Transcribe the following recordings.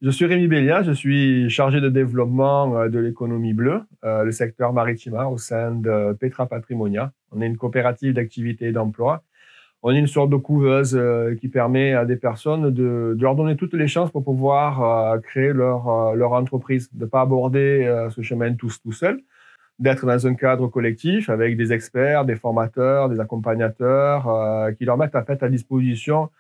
Je suis Rémi Bélia, je suis chargé de développement de l'économie bleue, le secteur maritime au sein de Petra Patrimonia. On est une coopérative d'activité et d'emploi. On est une sorte de couveuse qui permet à des personnes de leur donner toutes les chances pour pouvoir créer leur entreprise, de ne pas aborder ce chemin tout seul, d'être dans un cadre collectif avec des experts, des formateurs, des accompagnateurs qui leur mettent en fait à disposition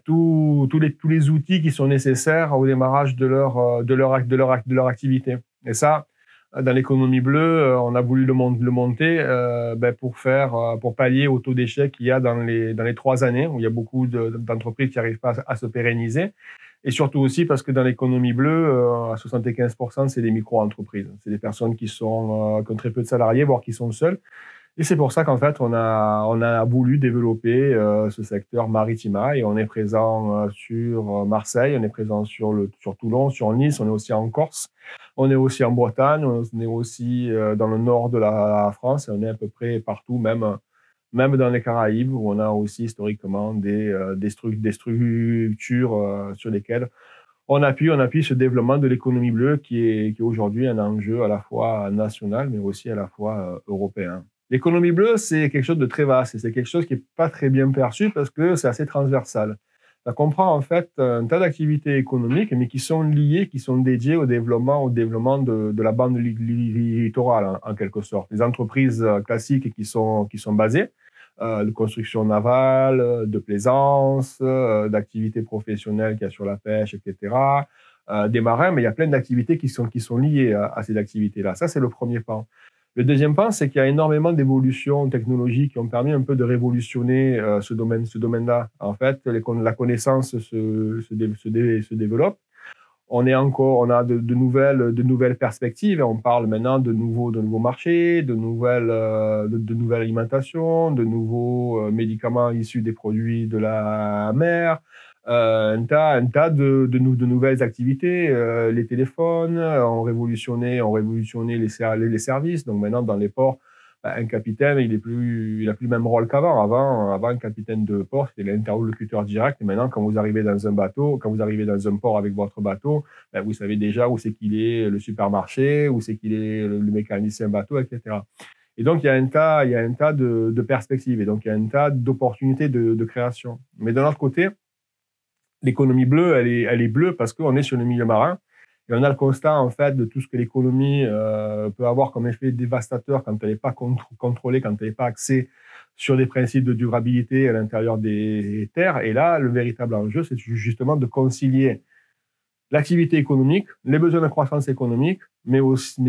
tous les outils qui sont nécessaires au démarrage de leur activité. Et ça, dans l'économie bleue, on a voulu le monter pour pallier au taux d'échec qu'il y a dans les 3 années, où il y a beaucoup d'entreprises qui n'arrivent pas à se pérenniser. Et surtout aussi parce que dans l'économie bleue, à 75%, c'est des micro-entreprises. C'est des personnes qui ont très peu de salariés, voire qui sont seules. Et c'est pour ça qu'en fait, on a voulu développer ce secteur maritima et on est présent sur Marseille, on est présent sur Toulon, sur Nice, on est aussi en Corse, on est aussi en Bretagne, on est aussi dans le nord de la France et on est à peu près partout, même dans les Caraïbes où on a aussi historiquement des structures sur lesquelles on appuie ce développement de l'économie bleue qui est aujourd'hui un enjeu à la fois national mais aussi à la fois européen. L'économie bleue, c'est quelque chose de très vaste et c'est quelque chose qui n'est pas très bien perçu parce que c'est assez transversal. Ça comprend en fait un tas d'activités économiques, mais qui sont liées, qui sont dédiées au développement de la bande littorale, en quelque sorte. Les entreprises classiques qui sont basées, de construction navale, de plaisance, d'activités professionnelles qu'il y a sur la pêche, etc., des marins, mais il y a plein d'activités qui sont liées à ces activités-là. Ça, c'est le premier pan. Le deuxième point, c'est qu'il y a énormément d'évolutions technologiques qui ont permis un peu de révolutionner ce domaine-là. En fait, la connaissance se développe. On a de nouvelles perspectives. On parle maintenant de nouveaux marchés, de nouvelles alimentations, de nouveaux médicaments issus des produits de la mer. Un tas de nouvelles activités. Les téléphones ont révolutionné les services. Donc maintenant, dans les ports, un capitaine, il a plus le même rôle qu'avant. Avant, un capitaine de port, c'était l'interlocuteur direct. Et maintenant, quand vous arrivez dans un port avec votre bateau, vous savez déjà où c'est qu'il est le supermarché, où c'est qu'il est le mécanicien bateau, etc. Et donc, il y a un tas de perspectives. Et donc, il y a un tas d'opportunités de création. Mais d'un autre côté, l'économie bleue, elle est bleue parce qu'on est sur le milieu marin et on a le constat en fait de tout ce que l'économie peut avoir comme effet dévastateur quand elle n'est pas contrôlée, quand elle n'est pas axée sur des principes de durabilité à l'intérieur des terres. Et là, le véritable enjeu, c'est justement de concilier l'activité économique, les besoins de croissance économique, mais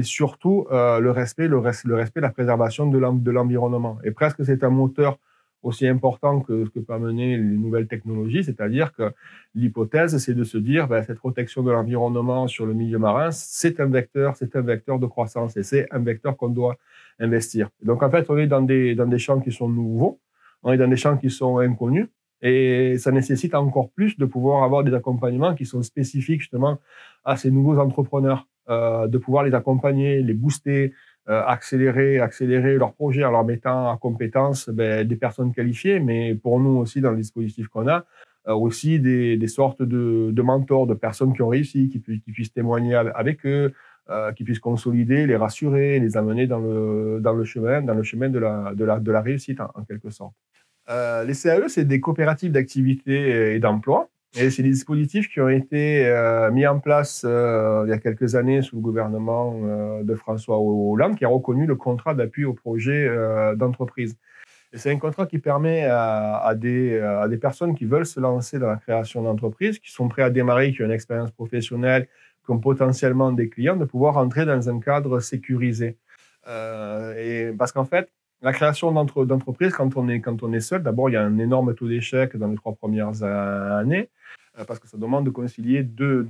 surtout le respect, la préservation de l'environnement. Et presque c'est un moteur aussi important que ce que peut amener les nouvelles technologies, c'est-à-dire que l'hypothèse, c'est de se dire cette protection de l'environnement sur le milieu marin, c'est un vecteur de croissance et c'est un vecteur qu'on doit investir. Et donc en fait, on est dans des champs qui sont nouveaux, on est dans des champs qui sont inconnus et ça nécessite encore plus de pouvoir avoir des accompagnements qui sont spécifiques justement à ces nouveaux entrepreneurs, de pouvoir les accompagner, les booster, accélérer leurs projets en leur mettant en compétence des personnes qualifiées, mais pour nous aussi, dans le dispositif qu'on a, aussi des sortes de mentors, de personnes qui ont réussi, qui puissent témoigner avec eux, qui puissent consolider, les rassurer, les amener dans le chemin de la réussite, en quelque sorte. Les CAE, c'est des coopératives d'activité et d'emploi. Et c'est des dispositifs qui ont été mis en place il y a quelques années sous le gouvernement de François Hollande, qui a reconnu le contrat d'appui au projet d'entreprise. Et c'est un contrat qui permet à des personnes qui veulent se lancer dans la création d'entreprises, qui sont prêts à démarrer, qui ont une expérience professionnelle, qui ont potentiellement des clients, de pouvoir entrer dans un cadre sécurisé. Et parce qu'en fait, la création d'entreprise, quand on est seul, d'abord, il y a un énorme taux d'échec dans les 3 premières années, parce que ça demande de concilier deux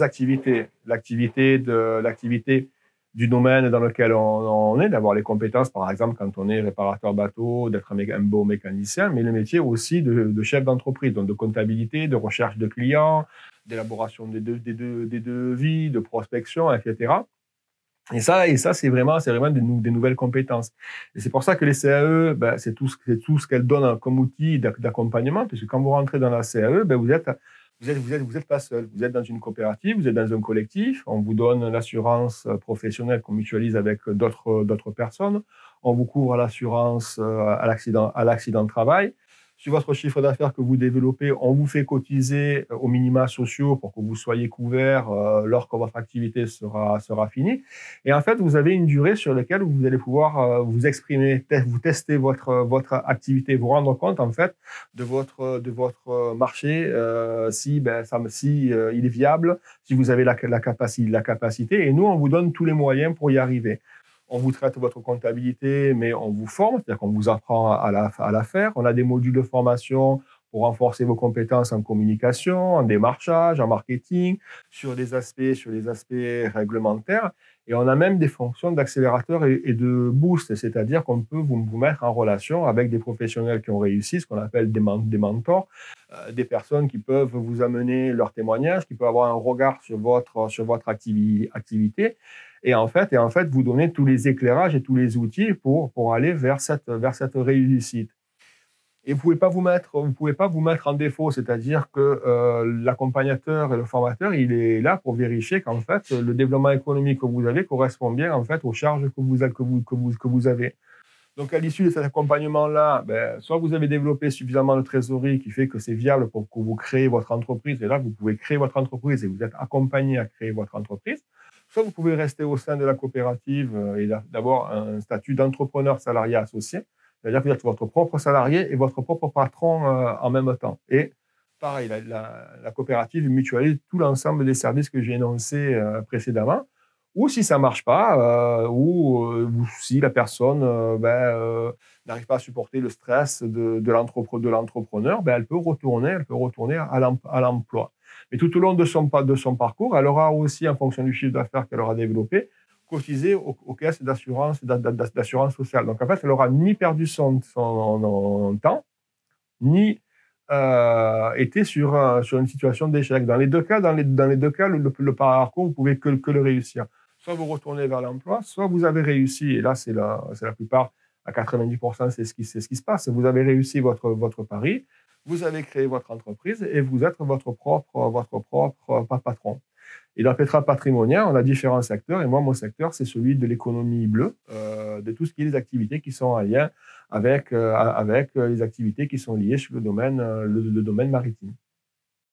activités. L'activité du domaine dans lequel on est, d'avoir les compétences, par exemple, quand on est réparateur bateau, d'être un beau mécanicien, mais le métier aussi de chef d'entreprise, donc de comptabilité, de recherche de clients, d'élaboration des devis, de prospection, etc. Et ça, c'est vraiment des nouvelles compétences. Et c'est pour ça que les CAE, c'est tout ce qu'elles donnent comme outil d'accompagnement, puisque quand vous rentrez dans la CAE, vous vous êtes pas seul. Vous êtes dans une coopérative, vous êtes dans un collectif. On vous donne l'assurance professionnelle qu'on mutualise avec d'autres personnes. On vous couvre l'assurance à l'accident de travail. Sur votre chiffre d'affaires que vous développez, on vous fait cotiser aux minima sociaux pour que vous soyez couvert lorsque votre activité sera finie. Et en fait, vous avez une durée sur laquelle vous allez pouvoir vous exprimer, vous tester votre activité, vous rendre compte en fait de votre marché, si il est viable, si vous avez la capacité. Et nous, on vous donne tous les moyens pour y arriver. On vous traite votre comptabilité, mais on vous forme, c'est-à-dire qu'on vous apprend à la faire. On a des modules de formation pour renforcer vos compétences en communication, en démarchage, en marketing, sur les aspects réglementaires. Et on a même des fonctions d'accélérateur et de boost, c'est-à-dire qu'on peut vous mettre en relation avec des professionnels qui ont réussi, ce qu'on appelle des mentors, des personnes qui peuvent vous amener leurs témoignages, qui peuvent avoir un regard sur votre activité. Et en fait, vous donner tous les éclairages et tous les outils pour aller vers cette réussite. Et vous pouvez pas vous mettre en défaut, c'est-à-dire que l'accompagnateur et le formateur, il est là pour vérifier qu'en fait le développement économique que vous avez correspond bien en fait aux charges que vous avez. Donc à l'issue de cet accompagnement-là, soit vous avez développé suffisamment de trésorerie qui fait que c'est viable pour que vous créez votre entreprise, et là vous pouvez créer votre entreprise et vous êtes accompagné à créer votre entreprise. Soit vous pouvez rester au sein de la coopérative et d'avoir un statut d'entrepreneur salarié associé, c'est-à-dire que vous êtes votre propre salarié et votre propre patron en même temps. Et pareil, la coopérative mutualise tout l'ensemble des services que j'ai énoncés précédemment. Ou si ça ne marche pas, ou si la personne n'arrive pas à supporter le stress de l'entrepreneur, elle peut retourner à l'emploi. Mais tout au long de son parcours, elle aura aussi, en fonction du chiffre d'affaires qu'elle aura développé, cotisé aux caisses d'assurance sociale. Donc, en fait, elle n'aura ni perdu son temps, ni été sur une situation d'échec. Dans les deux cas, le parcours, vous pouvez que le réussir. Soit vous retournez vers l'emploi, soit vous avez réussi. Et là, c'est la plupart, à 90%, c'est ce qui se passe. Vous avez réussi votre pari, vous avez créé votre entreprise et vous êtes votre propre patron. Et dans Petra Patrimonia, on a différents secteurs. Et moi, mon secteur, c'est celui de l'économie bleue, de tout ce qui est les activités qui sont en lien avec les activités qui sont liées sur le domaine maritime.